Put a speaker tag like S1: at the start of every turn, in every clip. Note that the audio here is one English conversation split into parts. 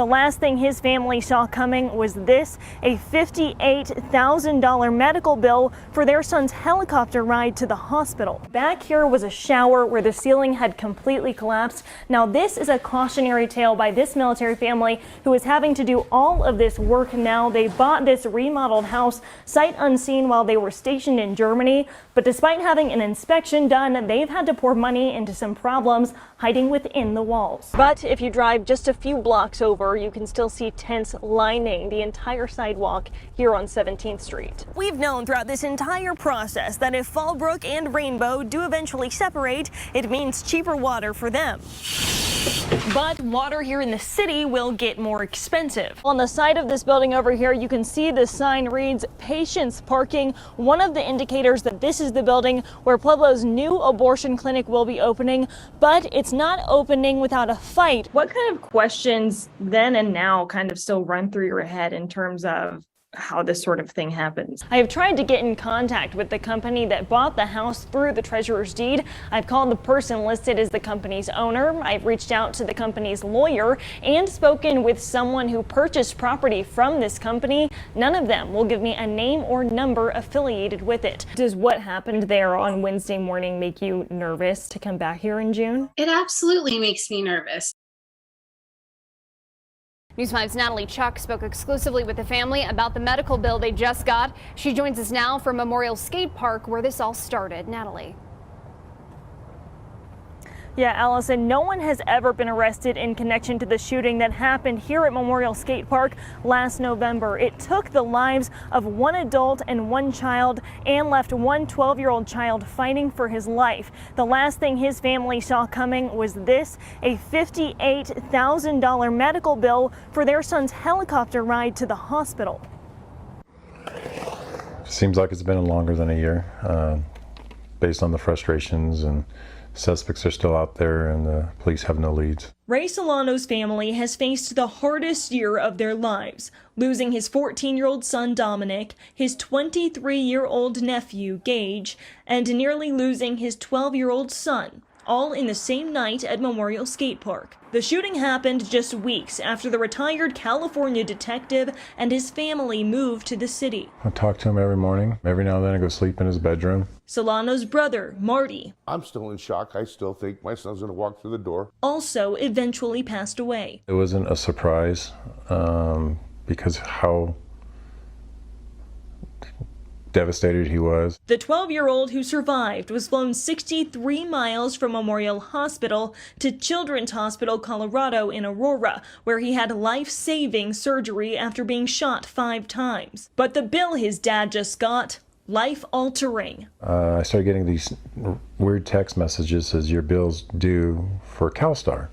S1: The last thing his family saw coming was this, a $58,000 medical bill for their son's helicopter ride to the hospital. Back here was a shower where the ceiling had completely collapsed. Now this is a cautionary tale by this military family who is having to do all of this work now. They bought this remodeled house sight unseen while they were stationed in Germany, but despite having an inspection done, they've had to pour money into some problems hiding within the walls. But if you drive just a few blocks over, you can still see tents lining the entire sidewalk here on 17th Street. We've known throughout this entire process that if Fallbrook and Rainbow do eventually separate, it means cheaper water for them. But water here in the city will get more expensive. On the side of this building over here, you can see the sign reads Patients Parking, one of the indicators that this is the building where Pueblo's new abortion clinic will be opening, but it's not opening without a fight. What kind of questions then and now kind of still run through your head in terms of how this sort of thing happens? I have tried to get in contact with the company that bought the house through the treasurer's deed. I've called the person listed as the company's owner. I've reached out to the company's lawyer and spoken with someone who purchased property from this company. None of them will give me a name or number affiliated with it. Does what happened there on Wednesday morning make you nervous to come back here in June?
S2: It absolutely makes me nervous.
S3: News 5's Natalie Chuck spoke exclusively with the family about the medical bill they just got. She joins us now from Memorial Skate Park where this all started. Natalie.
S1: Yeah, Allison, no one has ever been arrested in connection to the shooting that happened here at Memorial Skate Park last November. It took the lives of one adult and one child and left one 12-year-old child fighting for his life. The last thing his family saw coming was this, a $58,000 medical bill for their son's helicopter ride to the hospital.
S4: Seems like it's been longer than a year, based on the frustrations, and suspects are still out there and the police have no leads.
S1: Ray Solano's family has faced the hardest year of their lives, losing his 14-year-old son Dominic, his 23-year-old nephew Gage, and nearly losing his 12-year-old son, all in the same night at Memorial Skate Park. The shooting happened just weeks after the retired California detective and his family moved to the city.
S4: I talk to him every morning. Every now and then I go sleep in his bedroom.
S1: Solano's brother, Marty,
S5: I'm still in shock. I still think my son's going to walk through the door.
S1: Also eventually passed away.
S4: It wasn't a surprise because how devastated he was.
S1: The 12-year-old who survived was flown 63 miles from Memorial Hospital to Children's Hospital, Colorado in Aurora, where he had life-saving surgery after being shot 5 times. But the bill his dad just got, life-altering.
S4: I started getting these weird text messages says your bill's due for CalStar.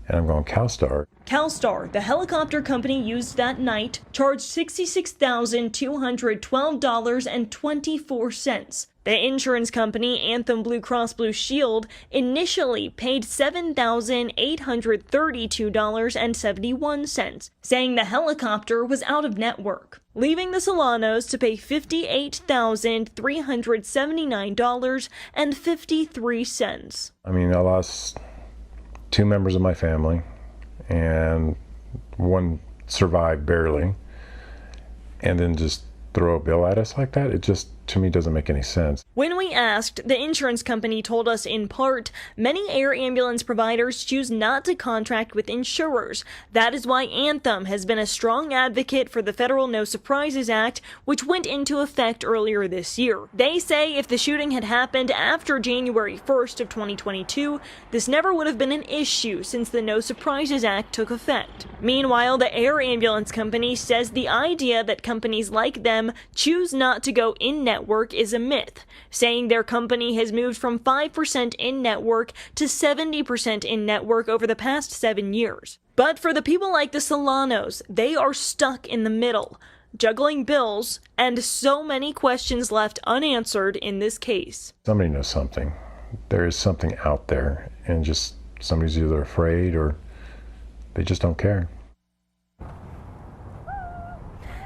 S4: And I'm going, CalStar?
S1: CalStar, the helicopter company used that night, charged $66,212.24. The insurance company, Anthem Blue Cross Blue Shield, initially paid $7,832.71, saying the helicopter was out of network, leaving the Solanos to pay $58,379.53.
S4: I mean, I lost 2 members of my family, and one survived barely, and then just throw a bill at us like that, it just, to me, doesn't make any sense.
S1: When we asked, the insurance company told us in part, many air ambulance providers choose not to contract with insurers. That is why Anthem has been a strong advocate for the Federal No Surprises Act, which went into effect earlier this year. They say if the shooting had happened after January 1st of 2022, this never would have been an issue since the No Surprises Act took effect. Meanwhile, the air ambulance company says the idea that companies like them choose not to go in-network is a myth, saying their company has moved from 5% in-network to 70% in-network over the past 7 years. But for the people like the Solanos, they are stuck in the middle, juggling bills, and so many questions left unanswered in this case.
S4: Somebody knows something. There is something out there, and just somebody's either afraid or they just don't care.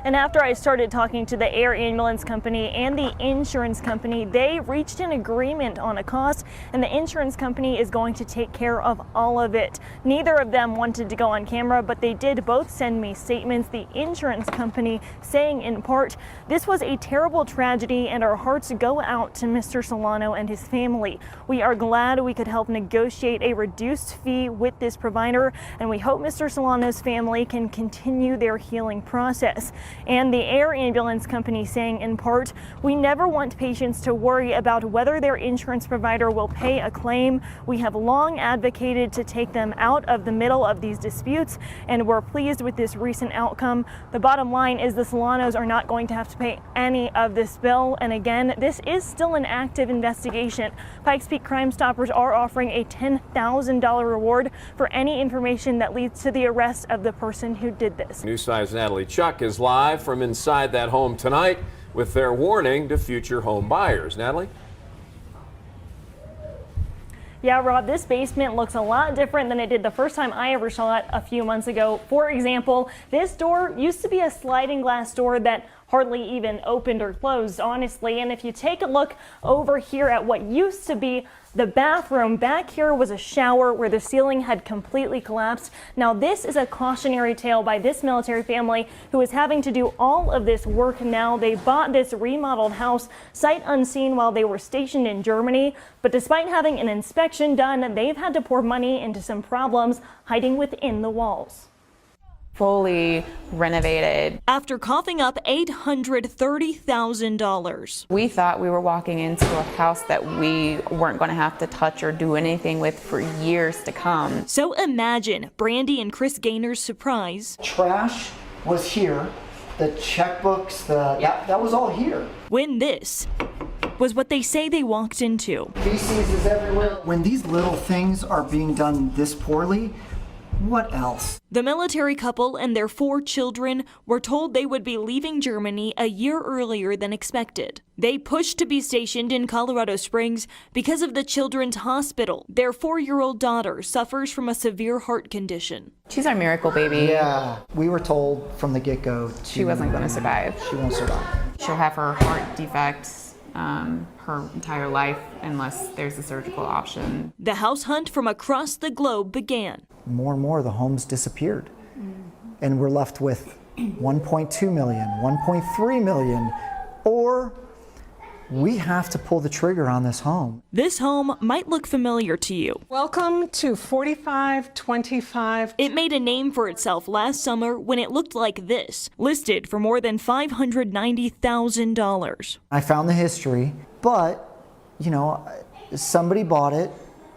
S1: And after I started talking to the air ambulance company and the insurance company, they reached an agreement on a cost, and the insurance company is going to take care of all of it. Neither of them wanted to go on camera, but they did both send me statements. The insurance company saying in part, "This was a terrible tragedy and our hearts go out to Mr. Solano and his family. We are glad we could help negotiate a reduced fee with this provider, and we hope Mr. Solano's family can continue their healing process." And the air ambulance company saying in part, "We never want patients to worry about whether their insurance provider will pay a claim. We have long advocated to take them out of the middle of these disputes, and we're pleased with this recent outcome. The bottom line is the Solanos are not going to have to pay any of this bill." And again, this is still an active investigation. Pikes Peak Crime Stoppers are offering a $10,000 reward for any information that leads to the arrest of the person who did this.
S6: News 5's Natalie Chuck is live from inside that home tonight with their warning to future home buyers. Natalie?
S1: Yeah, Rob, this basement looks a lot different than it did the first time I ever saw it a few months ago. For example, this door used to be a sliding glass door that hardly even opened or closed, honestly. And if you take a look over here at what used to be the bathroom, back here was a shower where the ceiling had completely collapsed. Now this is a cautionary tale by this military family who is having to do all of this work now. They bought this remodeled house sight unseen while they were stationed in Germany, but despite having an inspection done, they've had to pour money into some problems hiding within the walls.
S7: Fully renovated.
S1: After coughing up $830,000.
S7: We thought we were walking into a house that we weren't going to have to touch or do anything with for years to come.
S1: So imagine Brandy and Chris Gaynor's surprise.
S8: Trash was here, the checkbooks, that was all here.
S1: When this was what they say they walked into.
S8: Feces is everywhere. When these little things are being done this poorly, what else?
S1: The military couple and their 4 children were told they would be leaving Germany a year earlier than expected. They pushed to be stationed in Colorado Springs because of the children's hospital. Their 4-year-old daughter suffers from a severe heart condition.
S7: She's our miracle baby.
S8: Yeah, we were told from the get-go
S7: She wasn't going to survive.
S8: She won't survive.
S7: She'll have her heart defects her entire life unless there's a surgical option.
S1: The house hunt from across the globe began.
S8: More and more the homes disappeared. And we're left with 1.2 million, 1.3 million, or we have to pull the trigger on this home.
S1: This home might look familiar to you.
S9: Welcome to 4525.
S1: It made a name for itself last summer when it looked like this, listed for more than $590,000.
S8: I found the history, but, somebody bought it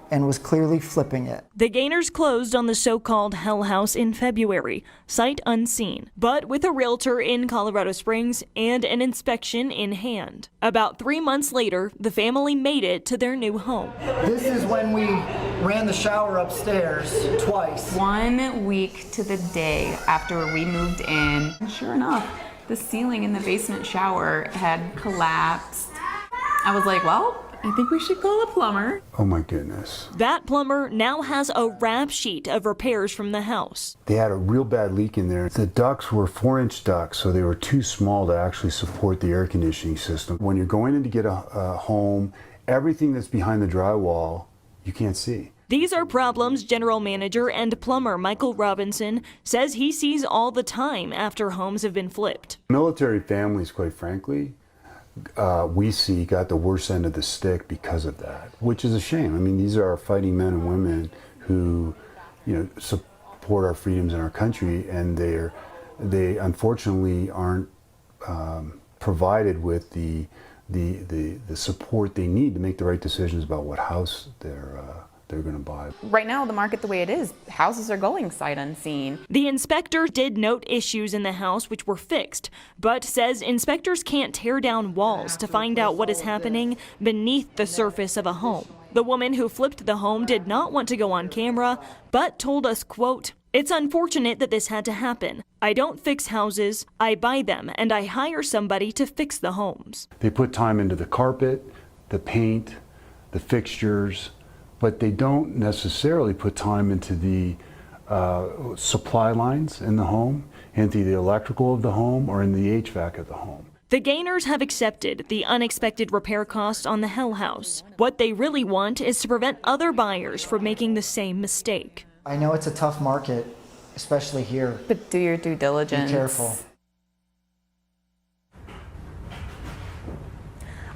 S8: and was clearly flipping it.
S1: The Gaynors closed on the so-called Hell House in February, sight unseen, but with a realtor in Colorado Springs and an inspection in hand. About 3 months later, the family made it to their new home.
S8: This is when we ran the shower upstairs twice.
S7: 1 week to the day after we moved in, and sure enough, the ceiling in the basement shower had collapsed. I was like, well, I think we should call a plumber.
S10: Oh my goodness.
S1: That plumber now has a rap sheet of repairs from the house.
S10: They had a real bad leak in there. The ducts were 4-inch ducts, so they were too small to actually support the air conditioning system. When you're going in to get a home, everything that's behind the drywall, you can't see.
S1: These are problems general manager and plumber Michael Robinson says he sees all the time after homes have been flipped.
S10: Military families, quite frankly, we see got the worst end of the stick because of that, which is a shame. I mean, these are our fighting men and women who, support our freedoms in our country, and they unfortunately aren't provided with the support they need to make the right decisions about what house they're going to buy.
S7: Right now, the market the way it is, houses are going sight unseen.
S1: The inspector did note issues in the house which were fixed, but says inspectors can't tear down walls to find out what is happening beneath the surface of a home. The woman who flipped the home did not want to go on camera, but told us, quote, "It's unfortunate that this had to happen. I don't fix houses, I buy them, and I hire somebody to fix the homes."
S10: They put time into the carpet, the paint, the fixtures, but they don't necessarily put time into the supply lines in the home, into the electrical of the home, or in the HVAC of the home.
S1: The Gaynors have accepted the unexpected repair costs on the Hell House. What they really want is to prevent other buyers from making the same mistake.
S8: I know it's a tough market, especially here.
S7: But do your due diligence.
S8: Be careful.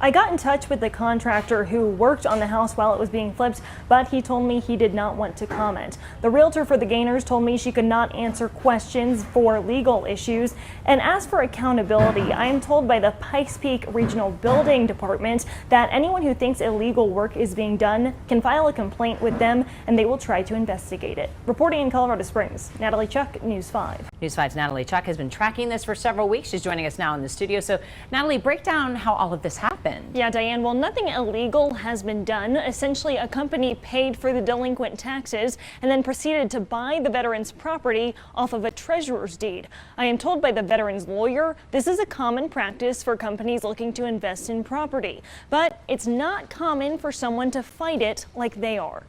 S1: I got in touch with the contractor who worked on the house while it was being flipped, but he told me he did not want to comment. The realtor for the Gaynors told me she could not answer questions for legal issues. And as for accountability, I am told by the Pikes Peak Regional Building Department that anyone who thinks illegal work is being done can file a complaint with them and they will try to investigate it. Reporting in Colorado Springs, Natalie Chuck, News 5.
S11: News 5's Natalie Chuck has been tracking this for several weeks. She's joining us now in the studio. So, Natalie, break down how all of this happened.
S1: Yeah, Diane, well, nothing illegal has been done. Essentially, a company paid for the delinquent taxes and then proceeded to buy the veteran's property off of a treasurer's deed. I am told by the veteran's lawyer this is a common practice for companies looking to invest in property, but it's not common for someone to fight it like they are.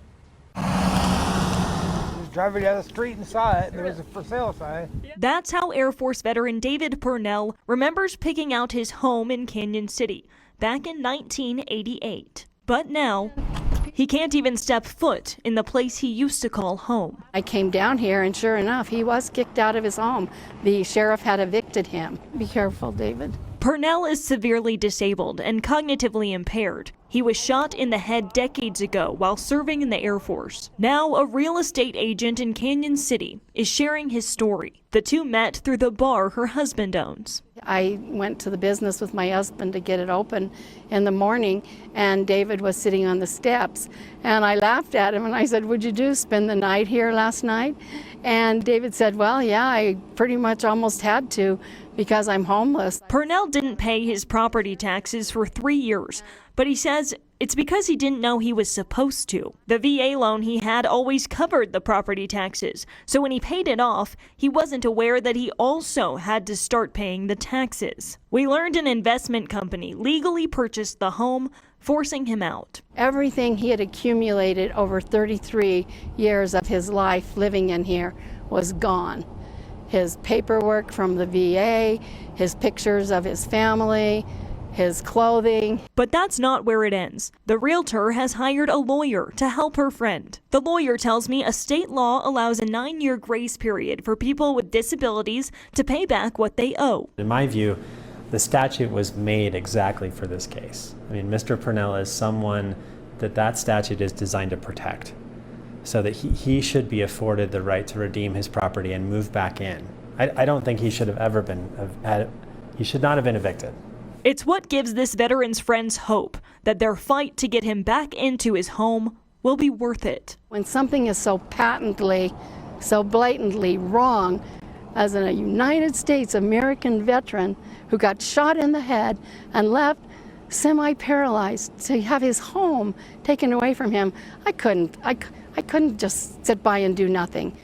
S12: Driving down the street and saw it. There was a for sale sign.
S1: That's how Air Force veteran David Purnell remembers picking out his home in Canyon City back in 1988. But now, he can't even step foot in the place he used to call home.
S13: I came down here and sure enough, he was kicked out of his home. The sheriff had evicted him. Be careful, David.
S1: Purnell is severely disabled and cognitively impaired. He was shot in the head decades ago while serving in the Air Force. Now, a real estate agent in Canyon City is sharing his story. The two met through the bar her husband owns.
S13: I went to the business with my husband to get it open in the morning, and David was sitting on the steps. And I laughed at him and I said, "Would you spend the night here last night?" And David said, "Well, yeah, I pretty much almost had to because I'm homeless."
S1: Purnell didn't pay his property taxes for 3 years, but he says it's because he didn't know he was supposed to. The VA loan he had always covered the property taxes, so when he paid it off, he wasn't aware that he also had to start paying the taxes. We learned an investment company legally purchased the home, forcing him out.
S13: Everything he had accumulated over 33 years of his life living in here was gone. His paperwork from the VA, his pictures of his family, his clothing.
S1: But that's not where it ends. The realtor has hired a lawyer to help her friend. The lawyer tells me a state law allows a 9-year grace period for people with disabilities to pay back what they owe.
S14: In my view, the statute was made exactly for this case. I mean, Mr. Purnell is someone that statute is designed to protect, so that he should be afforded the right to redeem his property and move back in. I don't think he should have ever been, he should not have been evicted.
S1: It's what gives this veteran's friends hope that their fight to get him back into his home will be worth it.
S13: When something is so patently, so blatantly wrong, as a United States American veteran who got shot in the head and left semi-paralyzed to have his home taken away from him, I couldn't just sit by and do nothing.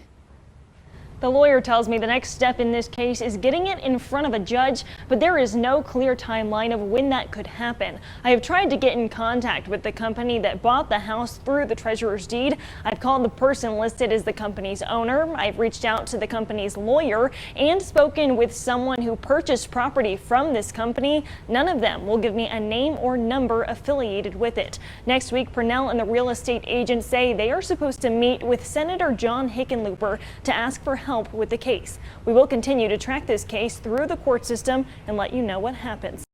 S1: The lawyer tells me the next step in this case is getting it in front of a judge, but there is no clear timeline of when that could happen. I have tried to get in contact with the company that bought the house through the treasurer's deed. I've called the person listed as the company's owner. I've reached out to the company's lawyer and spoken with someone who purchased property from this company. None of them will give me a name or number affiliated with it. Next week, Purnell and the real estate agent say they are supposed to meet with Senator John Hickenlooper to ask for help with the case. We will continue to track this case through the court system and let you know what happens.